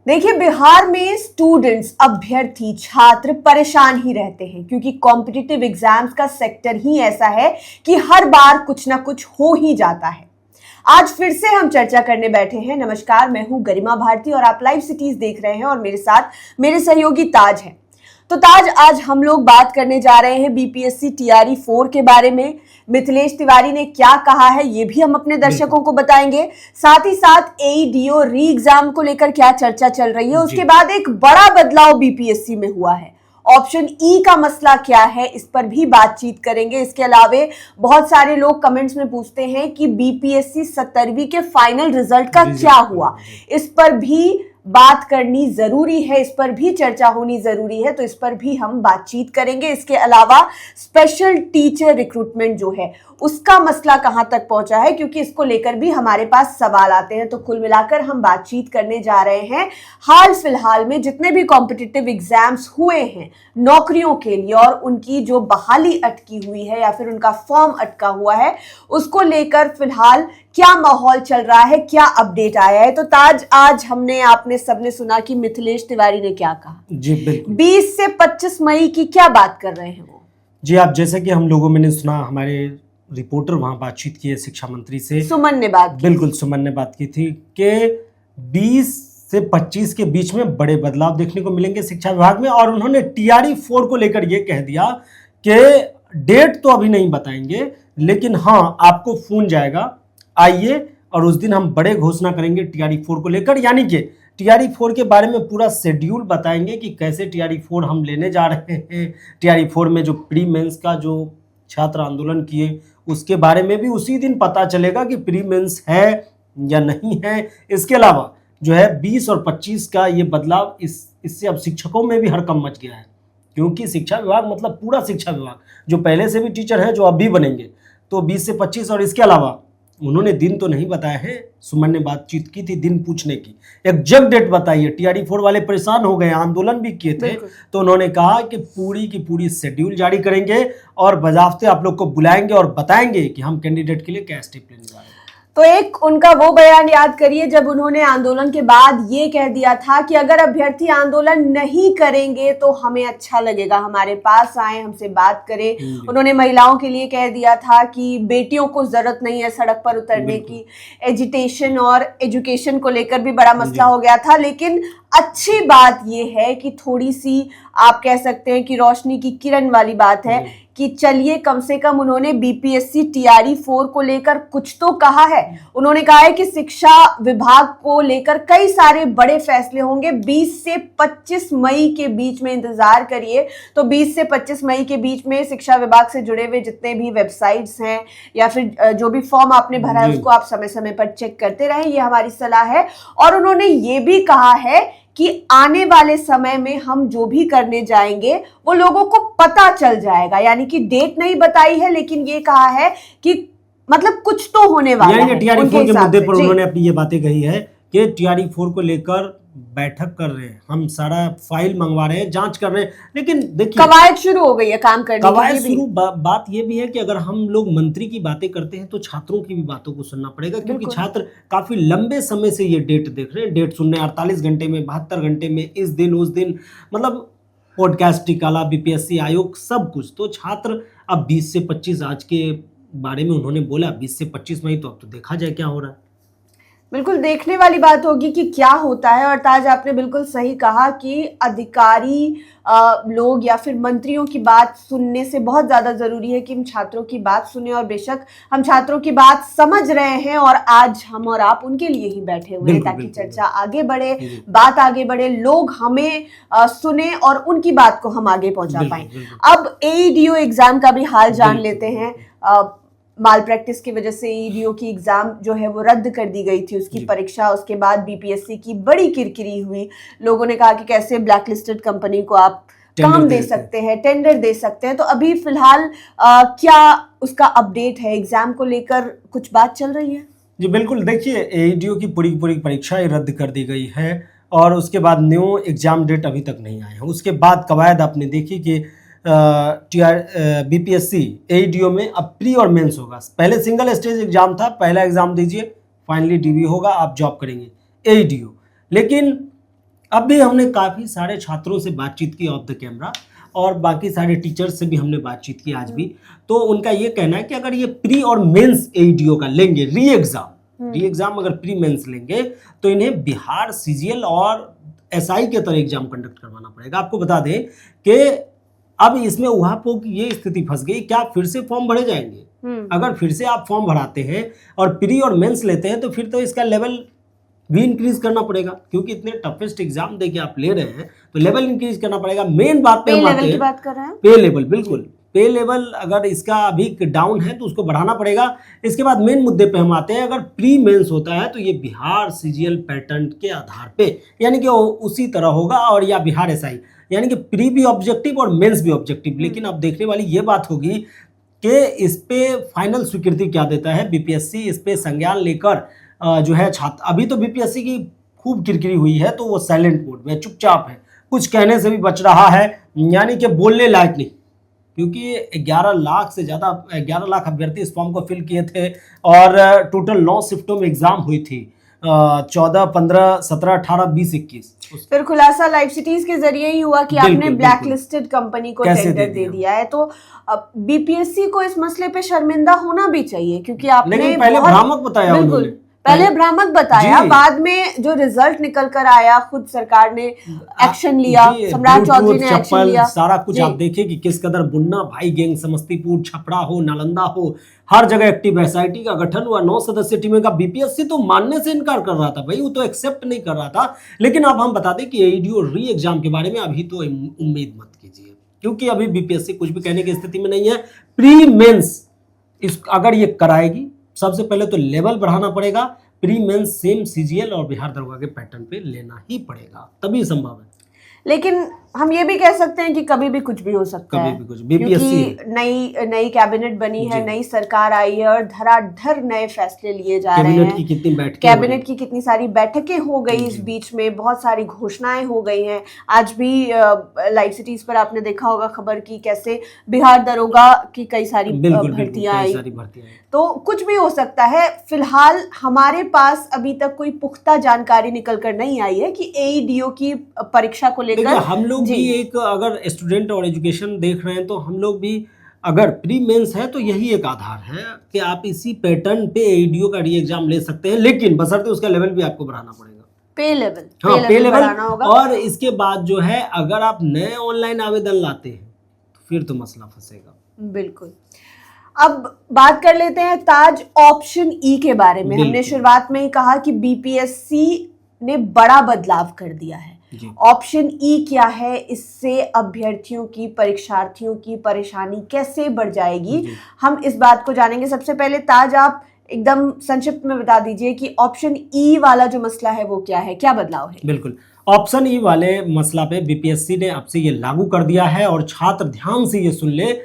देखिए, बिहार में स्टूडेंट्स, अभ्यर्थी, छात्र परेशान ही रहते हैं क्योंकि कॉम्पिटिटिव एग्जाम्स का सेक्टर ही ऐसा है कि हर बार कुछ ना कुछ हो ही जाता है। आज फिर से हम चर्चा करने बैठे हैं। नमस्कार, मैं हूं गरिमा भारती और आप लाइव सिटीज देख रहे हैं और मेरे साथ मेरे सहयोगी ताज हैं। तो ताज, आज हम लोग बात करने जा रहे हैं बीपीएससी टीआरई 4 के बारे में। मिथिलेश तिवारी ने क्या कहा है ये भी हम अपने दर्शकों को बताएंगे। साथ ही साथ एईडीओ री एग्जाम को लेकर क्या चर्चा चल रही है। उसके बाद एक बड़ा बदलाव बीपीएससी में हुआ है। ऑप्शन ई का मसला क्या है, इस पर भी बातचीत करेंगे। इसके अलावे बहुत सारे लोग कमेंट्स में पूछते हैं कि बीपीएससी 17वीं के फाइनल रिजल्ट का क्या हुआ, इस पर भी बात करनी जरूरी है, इस पर भी चर्चा होनी जरूरी है, तो इस पर भी हम बातचीत करेंगे। इसके अलावा स्पेशल टीचर रिक्रूटमेंट जो है उसका मसला कहां तक पहुंचा है, क्योंकि इसको लेकर भी हमारे पास सवाल आते हैं। तो कुल मिलाकर हम बातचीत करने जा रहे हैं हाल फिलहाल में जितने भी कॉम्पिटिटिव एग्जाम्स हुए हैं नौकरियों के लिए और उनकी जो बहाली अटकी हुई है या फिर उनका फॉर्म अटका हुआ है, उसको लेकर फिलहाल क्या माहौल चल रहा है, क्या अपडेट आया है। तो ताज, आज हमने आपने सबने सुना कि मिथिलेश तिवारी ने क्या कहा। जी बिल्कुल, 20 से 25 मई की क्या बात कर रहे हैं वो। जी आप जैसे कि हम लोगों ने सुना, हमारे रिपोर्टर वहां बातचीत की है शिक्षा मंत्री से, सुमन ने बात की। बिल्कुल, सुमन ने बात की थी कि 20 से 25 के बीच में बड़े बदलाव देखने को मिलेंगे शिक्षा विभाग में। और उन्होंने टीआरई 4 को लेकर यह कह दिया कि डेट तो अभी नहीं बताएंगे, लेकिन हाँ आपको फोन जाएगा, आइए और उस दिन हम बड़े घोषणा करेंगे टीआरई 4 को लेकर। यानी कि टीआरई 4 के बारे में पूरा शेड्यूल बताएंगे कि कैसे टीआरई 4 हम लेने जा रहे हैं। टीआरई 4 में जो प्री मेंस का जो छात्र आंदोलन किए उसके बारे में भी उसी दिन पता चलेगा कि प्री मेंस है या नहीं है। इसके अलावा जो है 20 और 25 का ये बदलाव, इससे अब शिक्षकों में भी हड़कंप मच गया है, क्योंकि शिक्षा विभाग मतलब पूरा शिक्षा विभाग, जो पहले से भी टीचर हैं जो अब भी बनेंगे, तो 20 से 25। और इसके अलावा उन्होंने दिन तो नहीं बताया है। सुमन ने बातचीत की थी दिन पूछने की, एग्जैक्ट डेट बताइए। टीआरई 4 वाले परेशान हो गए, आंदोलन भी किए थे, तो उन्होंने कहा कि पूरी की पूरी शेड्यूल जारी करेंगे और बजाफ्ते आप लोग को बुलाएंगे और बताएंगे कि हम कैंडिडेट के लिए क्या स्टेप लेने जा रहे हैं। तो एक उनका वो बयान याद करिए जब उन्होंने आंदोलन के बाद ये कह दिया था कि अगर अभ्यर्थी आंदोलन नहीं करेंगे तो हमें अच्छा लगेगा, हमारे पास आए, हमसे बात करें। उन्होंने महिलाओं के लिए कह दिया था कि बेटियों को जरूरत नहीं है सड़क पर उतरने की। एजिटेशन और एजुकेशन को लेकर भी बड़ा मसला हो गया था। लेकिन अच्छी बात यह है कि थोड़ी सी आप कह सकते हैं कि रोशनी की किरण वाली बात है कि चलिए कम से कम उन्होंने बीपीएससी टीआरई 4 को लेकर कुछ तो कहा है। उन्होंने कहा है कि शिक्षा विभाग को लेकर कई सारे बड़े फैसले होंगे। 20 से 25 मई के बीच में इंतजार करिए। तो 20 से 25 मई के बीच में शिक्षा विभाग से जुड़े हुए जितने भी वेबसाइट्स हैं या फिर जो भी फॉर्म आपने भरा है उसको आप समय समय पर चेक करते रहें, ये हमारी सलाह है। और उन्होंने ये भी कहा है कि आने वाले समय में हम जो भी करने जाएंगे वो लोगों को पता चल जाएगा। यानी कि डेट नहीं बताई है, लेकिन ये कहा है कि मतलब कुछ तो होने वाला है। टीआरई 4 के मुद्दे पर उन्होंने अपनी ये बातें कही है कि टीआरई 4 को लेकर बैठक कर रहे हैं, हम सारा फाइल मंगवा रहे हैं, जांच कर रहे हैं। लेकिन देखिए कवायद शुरू हो गई है काम करने की। कवायद शुरू बात ये भी है कि अगर हम लोग मंत्री की बातें करते हैं तो छात्रों की भी बातों को सुनना पड़ेगा, क्योंकि छात्र काफी लंबे समय से ये डेट देख रहे हैं। डेट सुनने 48 घंटे में, 72 घंटे में, इस दिन उस दिन, मतलब पॉडकास्ट निकाला, बीपीएससी आयोग, सब कुछ। तो छात्र अब 20 से 25 आज के बारे में उन्होंने बोला 20 से 25 मई, तो अब तो देखा जाए क्या हो रहा है। बिल्कुल देखने वाली बात होगी कि क्या होता है। और ताज, आपने बिल्कुल सही कहा कि अधिकारी लोग या फिर मंत्रियों की बात सुनने से बहुत ज़्यादा ज़रूरी है कि हम छात्रों की बात सुने। और बेशक हम छात्रों की बात समझ रहे हैं और आज हम और आप उनके लिए ही बैठे हुए हैं ताकि चर्चा आगे बढ़े, बात आगे बढ़े, लोग हमें सुने और उनकी बात को हम आगे पहुंचा पाएं। अब एईडीओ एग्जाम का भी हाल जान लेते हैं। माल प्रैक्टिस की वजह से ईडीओ की एग्जाम जो है वो रद्द कर दी गई थी, उसकी परीक्षा। उसके बाद बीपीएससी की बड़ी किरकिरी हुई। लोगों ने कहा कि कैसे ब्लैकलिस्टेड कंपनी को आप काम दे सकते हैं, टेंडर दे सकते हैं। तो अभी फिलहाल क्या उसका अपडेट है, एग्जाम को लेकर कुछ बात चल रही है? जी बिल्कुल, देखिए एईडीओ की पूरी परीक्षाएं रद्द कर दी गई है और उसके बाद न्यू एग्जाम डेट अभी तक नहीं आए हैं। उसके बाद कवायद आपने देखी कि बीपीएससी एईडीओ में अब प्री और मेंस होगा। पहले सिंगल स्टेज एग्जाम था, पहला एग्जाम दीजिए, फाइनली डीवी होगा, आप जॉब करेंगे एईडीओ। लेकिन अब भी हमने काफ़ी सारे छात्रों से बातचीत की ऑफ द कैमरा, और बाकी सारे टीचर्स से भी हमने बातचीत की आज भी। तो उनका ये कहना है कि अगर ये प्री और मेंस एईडीओ का लेंगे री एग्जाम अगर प्री मेंस लेंगे तो इन्हें बिहार सीजीएल और एसआई के तरह एग्जाम कंडक्ट करवाना पड़ेगा। आपको बता दें कि अब इसमें उहापोह की ये स्थिति फंस गई, क्या फिर से फॉर्म भरे जाएंगे? अगर फिर से आप फॉर्म भराते हैं और प्री और मेंस लेते हैं तो फिर तो इसका लेवल भी इंक्रीज करना पड़ेगा, क्योंकि इतने टफेस्ट एग्जाम देके आप ले रहे हैं तो लेवल इंक्रीज करना पड़ेगा। मेन बात पे हम आते हैं, बात कर रहे हैं पे लेवल, बिल्कुल पे लेवल अगर इसका अभी डाउन है तो उसको बढ़ाना पड़ेगा। इसके बाद मेन मुद्दे पे हम आते हैं, अगर प्री मेंस होता है तो ये बिहार सीजीएल पैटर्न के आधार पे, यानी कि उसी तरह होगा, और या बिहार एसआई, यानी कि प्री भी ऑब्जेक्टिव और मेंस भी ऑब्जेक्टिव। लेकिन अब देखने वाली ये बात होगी कि इस पे फाइनल स्वीकृति क्या देता है बीपीएससी, इस पे संज्ञान लेकर जो है छात्र। अभी तो बीपीएससी की खूब किरकिरी हुई है तो वो साइलेंट मोड में चुपचाप है, कुछ कहने से भी बच रहा है, यानी कि बोलने लायक नहीं, क्योंकि 11 लाख से ज़्यादा 11 लाख अभ्यर्थी इस फॉर्म को फिल किए थे और टोटल 9 शिफ्टों में एग्जाम हुई थी, 14, 15, 17, 18, 20, 21। फिर खुलासा लाइव सिटीज के जरिए ही हुआ कि आपने ब्लैक लिस्टेड कंपनी को टेंडर दे दिया है। तो बीपीएससी को इस मसले पे शर्मिंदा होना भी चाहिए, क्योंकि आपने पहले भ्रामक बताया, उन्होंने पहले भ्रामक बताया, बाद में जो रिजल्ट निकल कर आया खुद सरकार ने एक्शन लिया, सम्राट चौधरी ने एक्शन लिया, सारा कुछ आप देखिए कि किस कदर मुन्ना भाई गैंग समस्तीपुर, छपरा हो, नालंदा हो, हर जगह एक्टिव एसआईटी का गठन हुआ, 9 सदस्यीय टीमें का। बीपीएससी तो मानने से इनकार कर रहा था भाई, वो तो एक्सेप्ट नहीं कर रहा था। लेकिन अब हम बता दें कि एईडीओ री एग्जाम के बारे में अभी तो उम्मीद मत कीजिए, क्योंकि अभी बीपीएससी कुछ भी कहने की स्थिति में नहीं है। प्री मेंस अगर ये कराएगी, सबसे पहले तो लेवल बढ़ाना पड़ेगा, प्री मेंस सेम सीजीएल और बिहार दरोगा के पैटर्न पे लेना ही पड़ेगा, तभी संभव है। लेकिन हम ये भी कह सकते हैं कि कभी भी कुछ भी हो सकता है, क्योंकि नई कैबिनेट बनी है, नई सरकार आई है और धराधर नए फैसले लिए जा रहे हैं। कैबिनेट की कितनी सारी बैठकें हो गई, इस बीच में बहुत सारी घोषणाएं हो गई हैं। आज भी लाइव सिटीज पर आपने देखा होगा खबर की कैसे बिहार दरोगा की कई सारी भर्तियां आई। तो कुछ भी हो सकता है। फिलहाल हमारे पास अभी तक कोई पुख्ता जानकारी निकल कर नहीं आई है कि एईडीओ की परीक्षा को लेकर। हम लोग भी एक, अगर स्टूडेंट और एजुकेशन देख रहे हैं तो हम लोग भी, अगर प्री मेंस है तो यही एक आधार है कि आप इसी पैटर्न पे एईडीओ का री एग्जाम ले सकते हैं, लेकिन बशर्ते उसका लेवल भी आपको बढ़ाना पड़ेगा, पे लेवल बढ़ाना होगा। और इसके बाद जो है, अगर आप नए ऑनलाइन आवेदन लाते हैं तो फिर तो मसला फंसेगा। बिल्कुल। अब बात कर लेते हैं ताज ऑप्शन ई के बारे में। हमने शुरुआत में ही कहा कि बीपीएससी ने बड़ा बदलाव कर दिया है। ऑप्शन ई क्या है, इससे अभ्यर्थियों की, परीक्षार्थियों की परेशानी कैसे बढ़ जाएगी, हम इस बात को जानेंगे। सबसे पहले ताज, आप एकदम संक्षिप्त में बता दीजिए कि ऑप्शन ई वाला जो मसला है वो क्या है, क्या बदलाव है? बिल्कुल, ऑप्शन ई वाले मसला पे बीपीएससी ने अब से ये लागू कर दिया है, और छात्र ध्यान से ये सुन ले,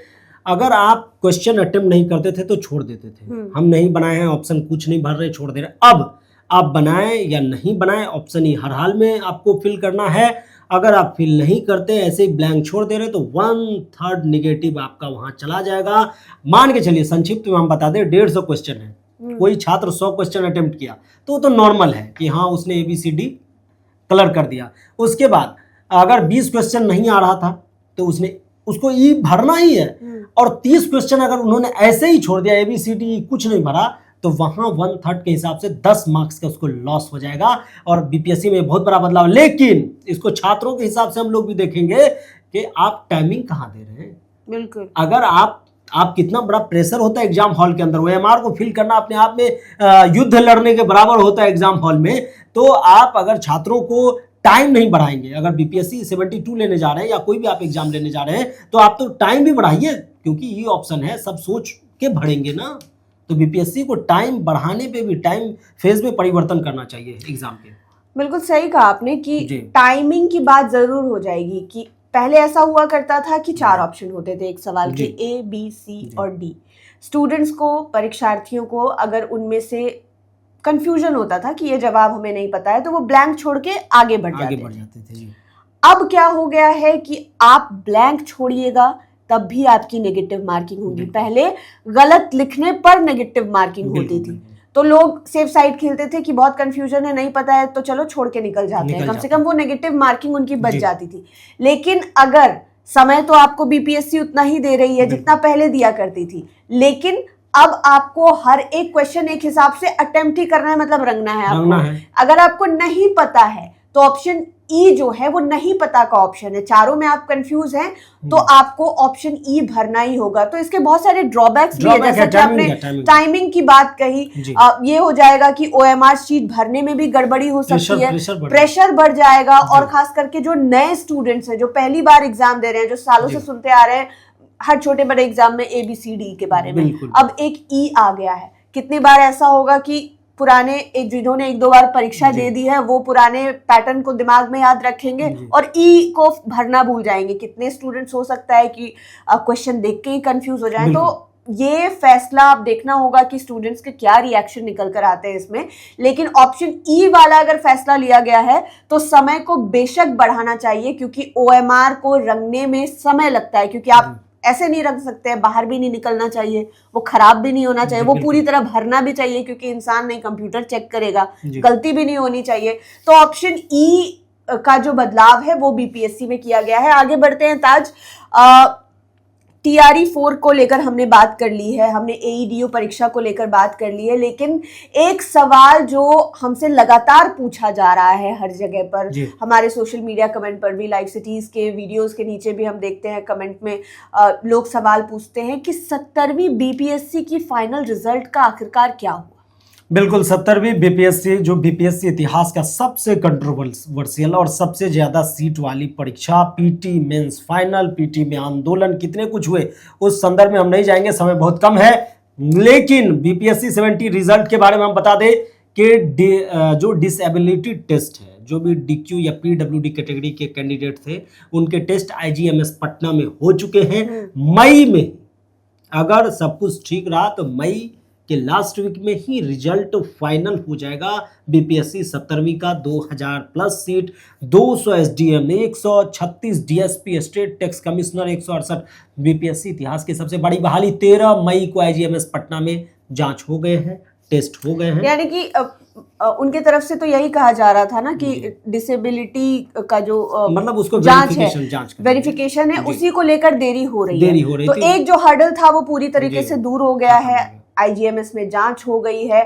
अगर आप क्वेश्चन अटेम्प्ट नहीं करते थे तो छोड़ देते थे, हम नहीं बनाए हैं ऑप्शन, कुछ नहीं भर रहे, छोड़ दे रहे। अब आप बनाएं या नहीं बनाएं, ऑप्शन ई हर हाल में आपको फिल करना है। अगर आप फिल नहीं करते, ऐसे ही ब्लैंक छोड़ दे रहे, तो 1/3 निगेटिव आपका वहां चला जाएगा। मान के चलिए, संक्षिप्त में हम बता दें, 150 क्वेश्चन है, कोई छात्र 100 क्वेश्चन अटेम्प्ट किया तो नॉर्मल है कि हाँ उसने ABCD कलर कर दिया। उसके बाद अगर 20 क्वेश्चन नहीं आ रहा था तो उसको ई भरना ही है, और 30 क्वेश्चन अगर उन्होंने ऐसे ही छोड़ दिया, ABCD कुछ नहीं भरा, तो वहां 1/3 के हिसाब से 10 मार्क्स का उसको लॉस हो जाएगा। और बीपीएससी में बहुत बड़ा बदलाव। लेकिन इसको छात्रों के हिसाब से हम लोग भी देखेंगे कि आप टाइमिंग कहाँ दे रहे हैं। बिल्कुल, अगर आप कितना बड़ा प्रेशर होता है एग्जाम हॉल के अंदर, OMR को फिल करना अपने आप में युद्ध लड़ने के बराबर होता है एग्जाम हॉल में। तो आप अगर छात्रों को टाइम नहीं बढ़ाएंगे, अगर बीपीएससी 72 लेने जा रहे हैं या कोई भी आप एग्जाम लेने जा रहे हैं, तो आप तो टाइम भी बढ़ाइए, क्योंकि ये ऑप्शन है, सब सोच के भरेंगे ना। तो बीपीएससी को टाइम बढ़ाने पे भी, टाइम फेज में परिवर्तन करना चाहिए एग्जाम के। बिल्कुल सही कहा आपने कि टाइमिंग की बात जरूर हो जाएगी। कि पहले ऐसा हुआ करता था कि 4 ऑप्शन होते थे एक सवाल के, A, B, C और D। स्टूडेंट्स को, परीक्षार्थियों को अगर उनमें से कंफ्यूजन होता था कि ये जवाब हमें नहीं पता है, तो वो ब्लैंक छोड़ के आगे बढ़ जाते थे। अब क्या हो गया है कि आप ब्लैंक छोड़िएगा तब भी आपकी नेगेटिव मार्किंग होगी। पहले गलत लिखने पर नेगेटिव मार्किंग होती थी, तो लोग सेफ साइड खेलते थे कि बहुत कंफ्यूजन है, नहीं पता है तो चलो छोड़ के निकल जाते हैं, कम से कम वो नेगेटिव मार्किंग उनकी बच जाती थी। लेकिन अगर समय तो आपको बीपीएससी उतना ही दे रही है जितना पहले दिया करती थी, लेकिन अब आपको हर एक क्वेश्चन एक हिसाब से अटेम्प्ट ही करना है, मतलब रंगना है आपको। अगर आपको नहीं पता है तो ऑप्शन ई जो है वो नहीं पता का ऑप्शन है। चारों में आप कंफ्यूज हैं तो आपको ऑप्शन ई भरना ही होगा। तो इसके बहुत सारे ड्रॉबैक्स भी है, जैसे कि आपने टाइमिंग की बात कही, ये हो जाएगा कि ओएमआर शीट भरने में भी गड़बड़ी हो सकती है, प्रेशर बढ़ जाएगा। और खास करके जो नए स्टूडेंट्स हैं, जो पहली बार एग्जाम दे रहे हैं, जो सालों से सुनते आ रहे हैं हर छोटे बड़े एग्जाम में ABCD के बारे में, अब एक ई आ गया है। कितनी बार ऐसा होगा कि पुराने जिन्होंने एक दो बार परीक्षा दे दी है वो पुराने पैटर्न को दिमाग में याद रखेंगे और ई को भरना भूल जाएंगे। कितने स्टूडेंट्स हो सकता है कि क्वेश्चन देख के ही कंफ्यूज हो जाए। तो ये फैसला आप देखना होगा कि स्टूडेंट्स के क्या रिएक्शन निकल कर आते हैं इसमें। लेकिन ऑप्शन ई वाला अगर फैसला लिया गया है तो समय को बेशक बढ़ाना चाहिए, क्योंकि OMR को रंगने में समय लगता है, क्योंकि आप ऐसे नहीं रख सकते हैं, बाहर भी नहीं निकलना चाहिए, वो खराब भी नहीं होना चाहिए, वो पूरी तरह भरना भी चाहिए, क्योंकि इंसान नहीं कंप्यूटर चेक करेगा, गलती भी नहीं होनी चाहिए। तो ऑप्शन ई का जो बदलाव है वो बीपीएससी में किया गया है। आगे बढ़ते हैं ताज। TRE 4 को लेकर हमने बात कर ली है, हमने AEDO परीक्षा को लेकर बात कर ली है, लेकिन एक सवाल जो हमसे लगातार पूछा जा रहा है हर जगह पर, हमारे सोशल मीडिया कमेंट पर भी, लाइव सिटीज के वीडियोस के नीचे भी हम देखते हैं कमेंट में लोग सवाल पूछते हैं कि 70वीं BPSC की फाइनल रिजल्ट का आखिरकार क्या हुआ। बिल्कुल, 70वीं BPSC जो BPSC इतिहास का सबसे कंट्रोवर्शियल और सबसे ज्यादा सीट वाली परीक्षा, पीटी मेंस फाइनल, पीटी में आंदोलन, कितने कुछ हुए, उस संदर्भ में हम नहीं जाएंगे, समय बहुत कम है। लेकिन BPSC 70 रिजल्ट के बारे में हम बता दें कि जो डिसेबिलिटी टेस्ट है, जो भी DQ या PWD कैटेगरी के कैंडिडेट थे, उनके टेस्ट IGMS पटना में हो चुके हैं। मई में अगर सब कुछ ठीक रहा तो मई कि लास्ट वीक में ही रिजल्ट फाइनल हो जाएगा। BPSC 70वीं का 2000 plus seat, 200 SDM, 136 DSP, state tax commissioner, 168 BPSC इतिहास की सबसे बड़ी बहाली। 13 मई को IGMS पटना में जांच हो गए हैं, टेस्ट हो गए हैं। यानी कि उनके तरफ से तो यही कहा जा रहा था ना कि डिसेबिलिटी का जो मतलब उसको जांच वेरिफिकेशन है, उसी को लेकर देरी हो रही है। तो एक जो हर्डल था वो पूरी तरीके से दूर हो गया है, IGMS में जांच हो गई है।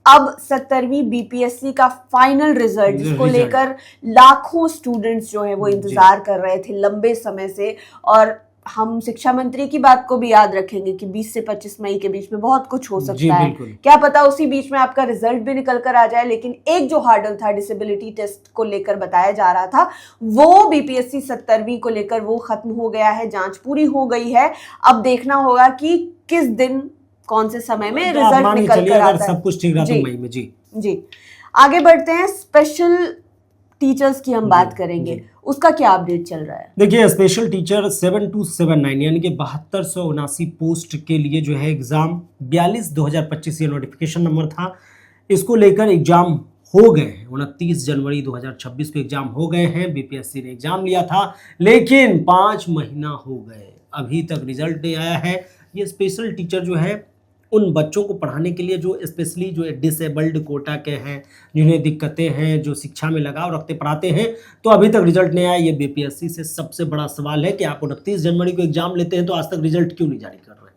अब 70वीं BPSC का फाइनल रिजल्ट, जिसको लेकर लाखों स्टूडेंट्स जो है वो इंतजार कर रहे थे लंबे समय से। और हम शिक्षा मंत्री की बात को भी याद रखेंगे कि 20 से 25 मई के बीच में बहुत कुछ हो सकता है, क्या पता उसी बीच में आपका रिजल्ट भी निकल कर आ जाए। लेकिन एक जो हार्डल था डिसेबिलिटी टेस्ट को लेकर बताया जा रहा था, वो BPSC 70वीं को लेकर वो खत्म हो गया है, जांच पूरी हो गई है। अब देखना होगा कि किस दिन कौन से समय में रिजल्ट निकल कर आता है। सब कुछ ठीक रहा तो मई में। जी आगे बढ़ते हैं। स्पेशल टीचर्स की हम बात करेंगे, उसका क्या अपडेट चल रहा है? देखिए, स्पेशल टीचर 7279 यानी कि 7279 पोस्ट के लिए जो है एग्जाम 42/2025 ये नोटिफिकेशन नंबर था, इसको लेकर एग्जाम हो गए हैं। 29 जनवरी 2026 को एग्जाम हो गए हैं। BPSC ने एग्जाम लिया था, लेकिन 5 महीना हो गए, अभी तक रिजल्ट नहीं आया है। ये स्पेशल टीचर जो है उन बच्चों को पढ़ाने के लिए जो स्पेशली जो डिसेबल्ड कोटा के हैं, जिन्हें दिक्कतें हैं, जो शिक्षा में लगाव रखते पढ़ाते हैं, तो अभी तक रिजल्ट नहीं आया। ये BPSC से सबसे बड़ा सवाल है कि आप 29 जनवरी को एग्जाम लेते हैं तो आज तक रिजल्ट क्यों नहीं जारी कर रहे।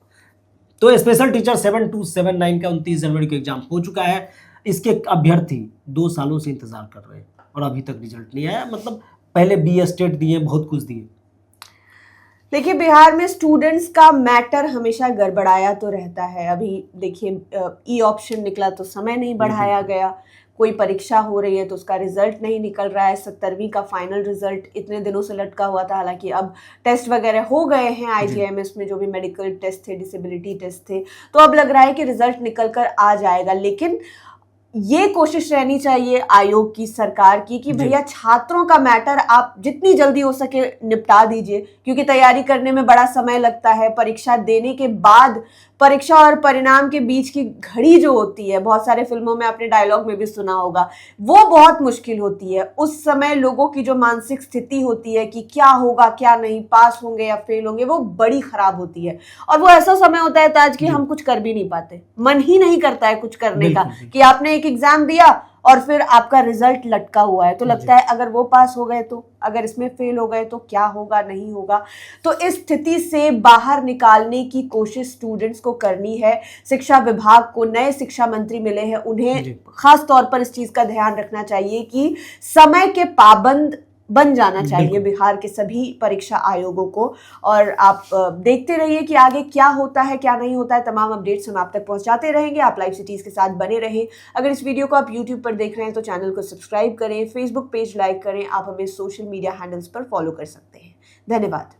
तो स्पेशल टीचर 7279 का 29 जनवरी को एग्जाम हो चुका है। इसके अभ्यर्थी 2 सालों से इंतजार कर रहे हैं और अभी तक रिजल्ट नहीं आया। मतलब पहले B स्टेट दिए, बहुत कुछ दिए। देखिए, बिहार में स्टूडेंट्स का मैटर हमेशा गड़बड़ाया तो रहता है। अभी देखिए, ई ऑप्शन निकला तो समय नहीं बढ़ाया गया, कोई परीक्षा हो रही है तो उसका रिजल्ट नहीं निकल रहा है। 70वीं का फाइनल रिजल्ट इतने दिनों से लटका हुआ था, हालांकि अब टेस्ट वगैरह हो गए हैं IGMS में, जो भी मेडिकल टेस्ट थे, डिसेबिलिटी टेस्ट थे, तो अब लग रहा है कि रिजल्ट निकल कर आ जाएगा। लेकिन ये कोशिश रहनी चाहिए आयोग की, सरकार की, कि भैया छात्रों का मैटर आप जितनी जल्दी हो सके निपटा दीजिए, क्योंकि तैयारी करने में बड़ा समय लगता है। परीक्षा देने के बाद परीक्षा और परिणाम के बीच की घड़ी जो होती है, बहुत सारे फिल्मों में आपने डायलॉग में भी सुना होगा, वो बहुत मुश्किल होती है। उस समय लोगों की जो मानसिक स्थिति होती है कि क्या होगा क्या नहीं, पास होंगे या फेल होंगे, वो बड़ी खराब होती है। और वो ऐसा समय होता है ताज कि हम कुछ कर भी नहीं पाते, मन ही नहीं करता है कुछ करने का। कि आपने एक एग्जाम दिया और फिर आपका रिजल्ट लटका हुआ है, तो लगता है अगर वो पास हो गए तो, अगर इसमें फेल हो गए तो क्या होगा नहीं होगा। तो इस स्थिति से बाहर निकालने की कोशिश स्टूडेंट्स को करनी है। शिक्षा विभाग को नए शिक्षा मंत्री मिले हैं, उन्हें खास तौर पर इस चीज का ध्यान रखना चाहिए कि समय के पाबंद बन जाना चाहिए बिहार के सभी परीक्षा आयोगों को। और आप देखते रहिए कि आगे क्या होता है क्या नहीं होता है। तमाम अपडेट्स हम आप तक पहुंचाते रहेंगे। आप लाइव सिटीज के साथ बने रहें। अगर इस वीडियो को आप यूट्यूब पर देख रहे हैं तो चैनल को सब्सक्राइब करें, फेसबुक पेज लाइक करें। आप हमें सोशल मीडिया हैंडल्स पर फॉलो कर सकते हैं। धन्यवाद।